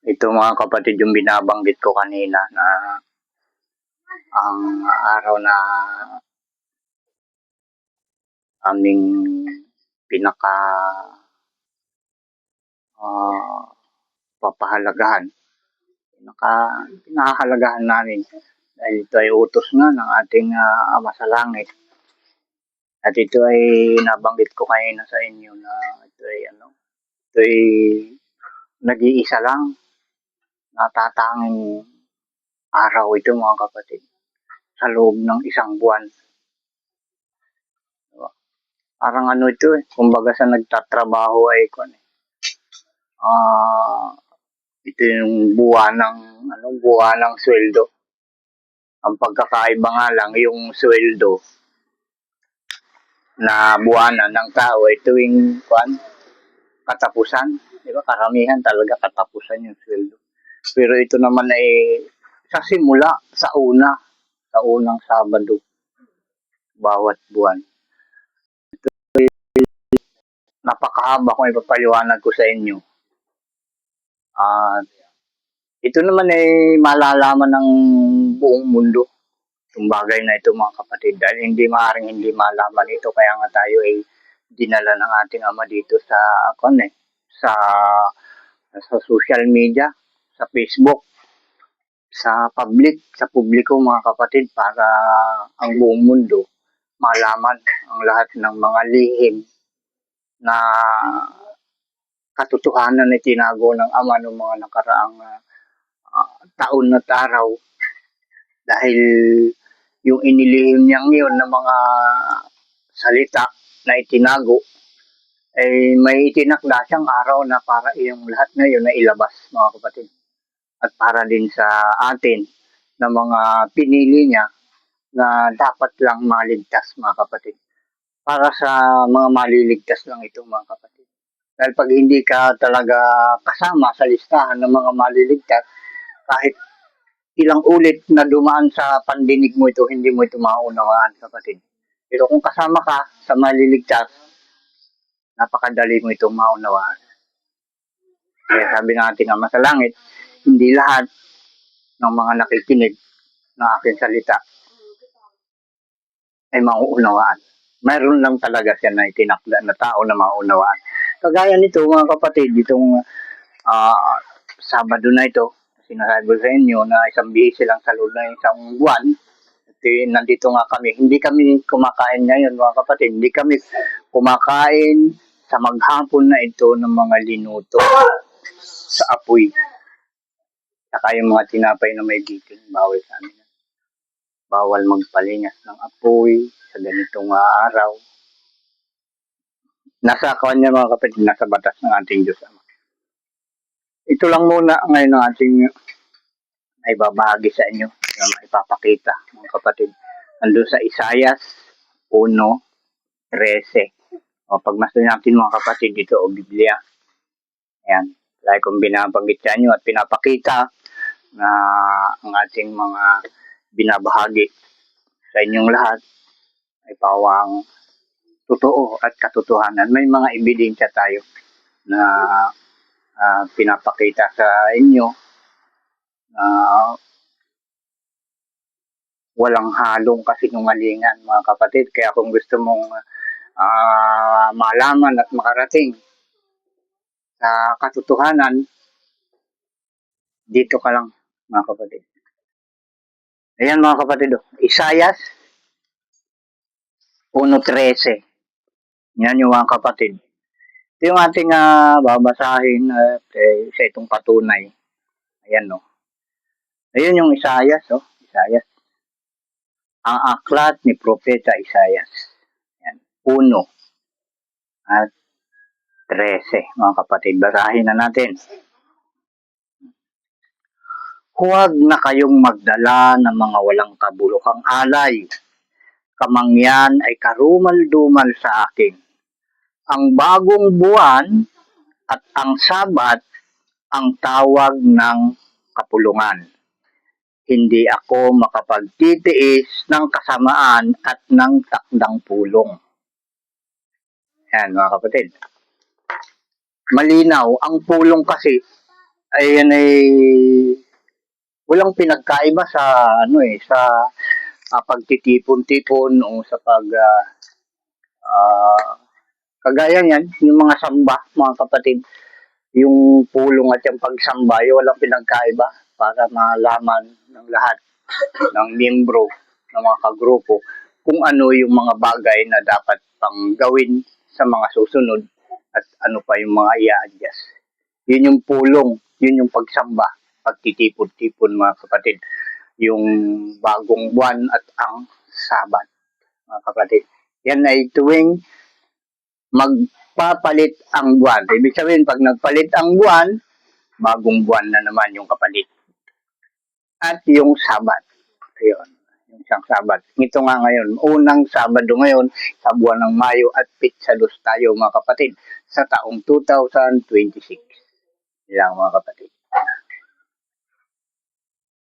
Ito mga kapatid yung binabanggit ko kanina na ang araw na aming pinaka ah, papahalagahan, pinahahalagahan namin dahil ito ay utos nga ng ating Ama sa Langit. At ito ay nabanggit ko kanina sa inyo na ito ay nag-iisa lang, natatanging araw ito mga kapatid sa loob ng isang buwan. Diba? Parang ito kumbaga sa nagtatrabaho ay ah ito yung buwan ng sweldo. Ang pagkakaiba nga lang yung sweldo na buwanan ng tao ay tuwing katapusan. Di ba? Karamihan talaga katapusan yung sweldo. Pero ito naman ay sa simula, sa unang Sabado, bawat buwan. Napakahaba kung ipapaliwanag ko sa inyo. Ito naman ay malalaman ng buong mundo. Yung bagay na ito mga kapatid. Dahil maaaring hindi malaman ito. Kaya nga tayo ay dinala ng ating Ama dito sa sa social media, sa Facebook, sa publiko mga kapatid, para ang buong mundo malaman ang lahat ng mga lihim na katotohanan na tinago ng Ama ng mga nakaraang taon at araw. Dahil yung inilihim niyang yun ng mga salita na itinago, ay may itinakda siyang araw na para yung lahat ngayon na ilabas mga kapatid. At para din sa atin na mga pinili niya na dapat lang maligtas mga kapatid. Para sa mga maliligtas lang ito mga kapatid. Dahil pag hindi ka talaga kasama sa listahan ng mga maliligtas, kahit ilang ulit na dumaan sa pandinig mo ito, hindi mo ito maunawaan kapatid. Pero kung kasama ka sa maliligtas, napakadali mo itong maunawaan. Kaya sabi ng ating Ama sa Langit, hindi lahat ng mga nakikinig ng aking salita ay mauunawaan. Mayroon lang talaga siya na itinakda na tao na maunawaan. Kagaya nito mga kapatid, itong Sabado na ito, sinasabi ko sa inyo na isang bihis silang sa loob ng isang buwan. At nandito nga kami. Hindi kami kumakain ngayon mga kapatid. Hindi kami kumakain sa maghapon na ito ng mga linuto sa apoy. Saka yung mga tinapay na may bitin, bawal sa amin. Bawal magpalingas ng apoy sa ganitong araw. Nasa kanya mga kapatid, nasa batas ng ating Diyos. Ito lang muna ngayon ang ating ay babahagi sa inyo na maipapakita mga kapatid. Nandun sa Isaias 1:13. O pagmasdan natin mga kapatid dito o Biblia. Ayan. Lagi kong binabanggit sa inyo at pinapakita na ang ating mga binabahagi sa inyong lahat ay pawang totoo at katotohanan. May mga ebidensya tayo na pinapakita sa inyo na walang halong kasinungalingan mga kapatid. Kaya kung gusto mong malaman at makarating sa katotohanan, dito ka lang mga kapatid. Ayan mga kapatid, Isaias 1:13. Yan yung mga kapatid. Ito yung ating babasahin at sa itong patunay. Ayan no. Ayun yung Isaias, Isaias. Ang aklat ni Propeta Isaias. Ayan, 1:13, mga kapatid. Basahin na natin. Huwag na kayong magdala ng mga walang kabulukang alay. Kamangyan ay karumal-dumal sa akin. Ang bagong buwan at ang Sabat ang tawag ng kapulungan. Hindi ako makapagtitiis ng kasamaan at ng takdang pulong. Yan mga kapatid. Malinaw, ang pulong kasi ay yan ay walang pinagkaiba sa sa pagtitipon-tipon o sa pag ah, kagaya niyan, yung mga samba, mga kapatid, yung pulong at yung pagsamba, yung walang pinagkaiba para malaman ng lahat ng miyembro ng mga kagrupo kung ano yung mga bagay na dapat pang gawin sa mga susunod at ano pa yung mga i-adjust. Yun yung pulong, yun yung pagsamba, pagtitipon-tipon mga kapatid, yung bagong buwan at ang sabat mga kapatid. Yan ay tuwing magpapalit ang buwan. Ibig sabihin, pag nagpalit ang buwan, bagong buwan na naman yung kapalit. At yung sabat. Ayun, yung isang sabat. Ito nga ngayon, unang Sabado ngayon sa buwan ng Mayo at Pitsados tayo mga kapatid sa taong 2026. Yan mga kapatid.